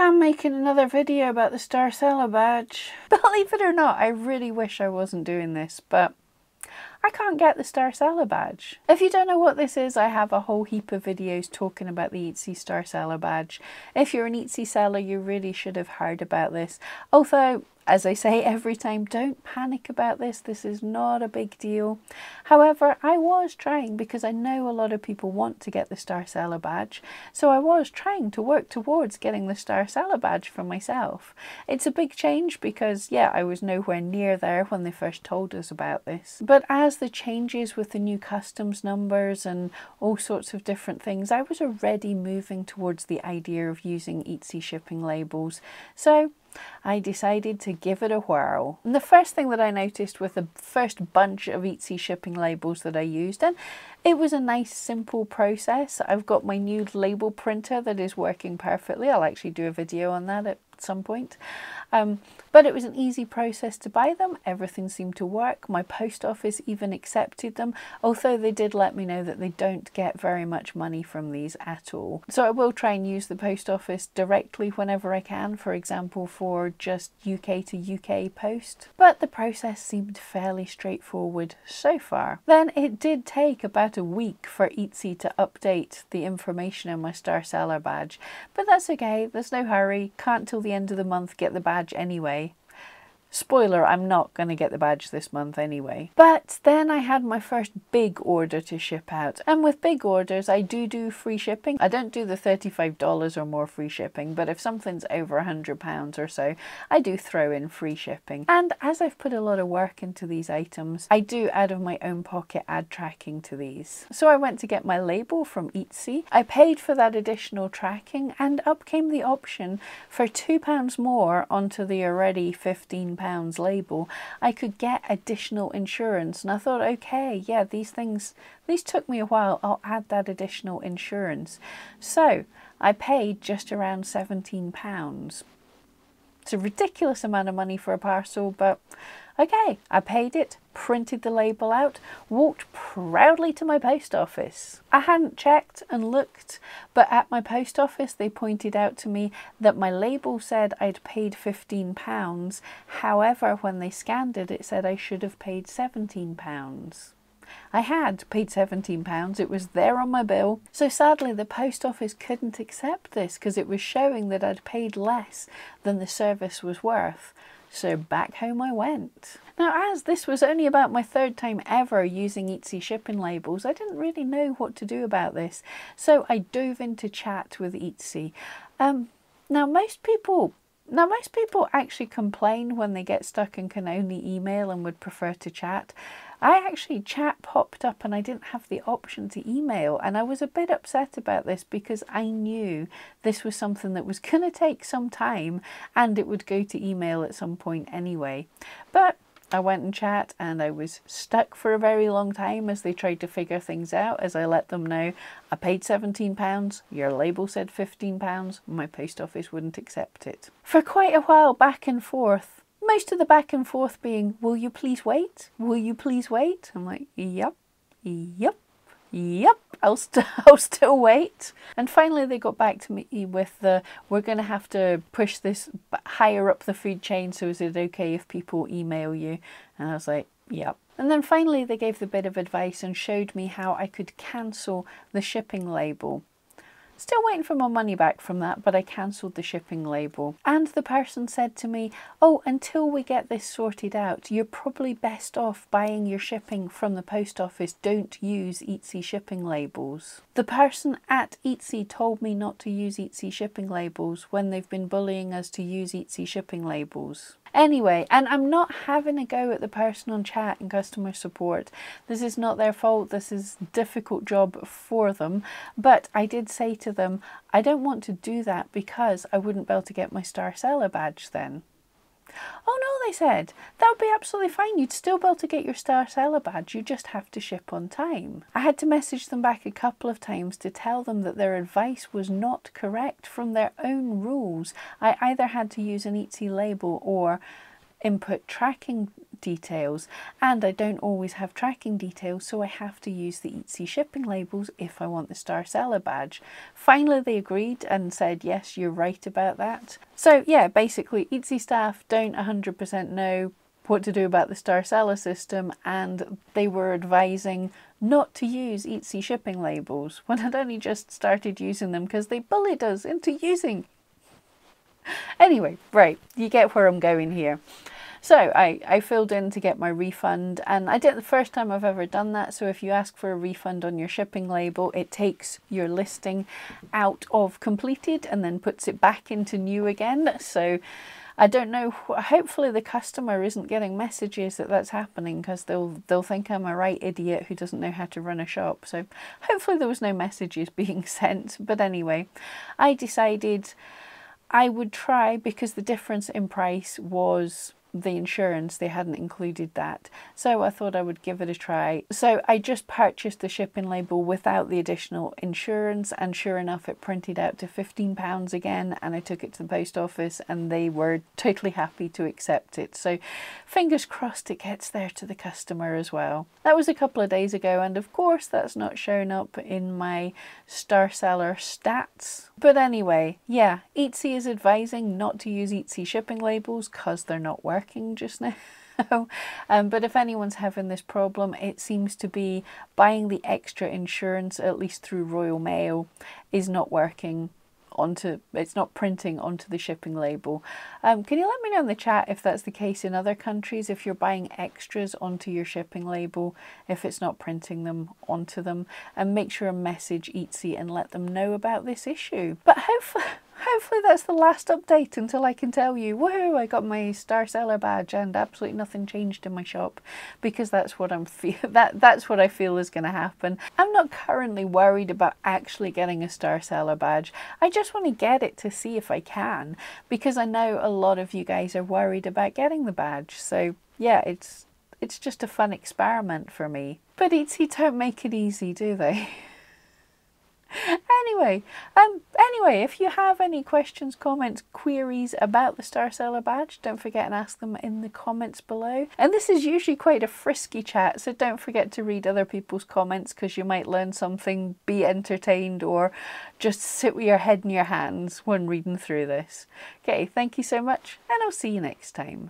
I'm making another video about the star seller badge. Believe it or not, I really wish I wasn't doing this, but I can't get the star seller badge. If you don't know what this is, I have a whole heap of videos talking about the Etsy star seller badge. If you're an Etsy seller, you really should have heard about this. Although, as I say every time, don't panic about this. This is not a big deal. However, I was trying, because I know a lot of people want to get the star seller badge. So I was trying to work towards getting the star seller badge for myself. It's a big change because, yeah, I was nowhere near there when they first told us about this. But as the changes with the new customs numbers and all sorts of different things, I was already moving towards the idea of using Etsy shipping labels. So I decided to give it a whirl. And the first thing that I noticed with the first bunch of Etsy shipping labels that I used, and it was a nice simple process. I've got my new label printer that is working perfectly. I'll actually do a video on that at some point. But it was an easy process to buy them. Everything seemed to work. My post office even accepted them, although they did let me know that they don't get very much money from these at all. So I will try and use the post office directly whenever I can, for example, for just UK to UK post. But the process seemed fairly straightforward so far. Then it did take about a week for Etsy to update the information in my star seller badge, but that's okay. There's no hurry. Can't till the end of the month get the badge anyway. Spoiler, I'm not going to get the badge this month anyway. But then I had my first big order to ship out. And with big orders, I do free shipping. I don't do the $35 or more free shipping, but if something's over £100 or so, I do throw in free shipping. And as I've put a lot of work into these items, I do out of my own pocket add tracking to these. So I went to get my label from Etsy. I paid for that additional tracking, and up came the option for £2 more onto the already £15 label. I could get additional insurance, and I thought, okay, yeah, these took me a while. I'll add that additional insurance. So I paid just around £17. It's a ridiculous amount of money for a parcel, but okay, I paid it, printed the label out, walked proudly to my post office. I hadn't checked and looked, but at my post office they pointed out to me that my label said I'd paid £15. However, when they scanned it, it said I should have paid £17. I had paid £17, it was there on my bill. So sadly the post office couldn't accept this because it was showing that I'd paid less than the service was worth. So back home I went. Now, as this was only about my third time ever using Etsy shipping labels, I didn't really know what to do about this. So I dove into chat with Etsy. Now most people actually complain when they get stuck and can only email and would prefer to chat. Chat popped up and I didn't have the option to email, and I was a bit upset about this because I knew this was something that was going to take some time and it would go to email at some point anyway. But I went and chat and I was stuck for a very long time as they tried to figure things out, as I let them know I paid £17, your label said £15, my post office wouldn't accept it. For quite a while back and forth. Most of the back and forth being, will you please wait? Will you please wait? I'm like, yep, I'll still wait. And finally they got back to me with the, we're going to have to push this higher up the food chain, so is it okay if people email you? And I was like, yep. And then finally they gave the bit of advice and showed me how I could cancel the shipping label. Still waiting for my money back from that, but I cancelled the shipping label. And the person said to me, oh, until we get this sorted out, you're probably best off buying your shipping from the post office. Don't use Etsy shipping labels. The person at Etsy told me not to use Etsy shipping labels when they've been bullying us to use Etsy shipping labels. Anyway, and I'm not having a go at the person on chat and customer support. This is not their fault. This is a difficult job for them. But I did say to them, I don't want to do that because I wouldn't be able to get my star seller badge then. Oh no, they said, that would be absolutely fine. You'd still be able to get your star seller badge. You just have to ship on time. I had to message them back a couple of times to tell them that their advice was not correct from their own rules. I either had to use an Etsy label or input tracking details, and I don't always have tracking details, so I have to use the Etsy shipping labels if I want the star seller badge. Finally they agreed and said, yes, you're right about that. So yeah, basically Etsy staff don't 100% know what to do about the star seller system, and they were advising not to use Etsy shipping labels when I'd only just started using them because they bullied us into using. Anyway, right, you get where I'm going here. So I filled in to get my refund, and I did it the first time I've ever done that. So if you ask for a refund on your shipping label, it takes your listing out of completed and then puts it back into new again. So I don't know, hopefully the customer isn't getting messages that that's happening, because they'll think I'm a right idiot who doesn't know how to run a shop. So hopefully there was no messages being sent. But anyway, I decided I would try, because the difference in price was the insurance. They hadn't included that, so I thought I would give it a try. So I just purchased the shipping label without the additional insurance, and sure enough it printed out to £15 again, and I took it to the post office and they were totally happy to accept it. So fingers crossed it gets there to the customer as well. That was a couple of days ago, and of course that's not shown up in my star seller stats. But anyway, yeah, Etsy is advising not to use Etsy shipping labels because they're not working just now. But if anyone's having this problem, it seems to be buying the extra insurance, at least through Royal Mail, is not working onto, it's not printing onto the shipping label. Can you let me know in the chat if that's the case in other countries, if you're buying extras onto your shipping label, if it's not printing them onto them, and make sure to message Etsy and let them know about this issue. But hopefully that's the last update until I can tell you, woohoo, I got my star seller badge and absolutely nothing changed in my shop, because that's what that's what I feel is going to happen. I'm not currently worried about actually getting a star seller badge. I just want to get it to see if I can, because I know a lot of you guys are worried about getting the badge. So yeah, it's just a fun experiment for me. But Etsy don't make it easy, do they? Anyway, if you have any questions, comments, queries about the star seller badge, don't forget and ask them in the comments below. And this is usually quite a frisky chat, so don't forget to read other people's comments, because you might learn something, be entertained, or just sit with your head in your hands when reading through this. Okay, thank you so much, and I'll see you next time.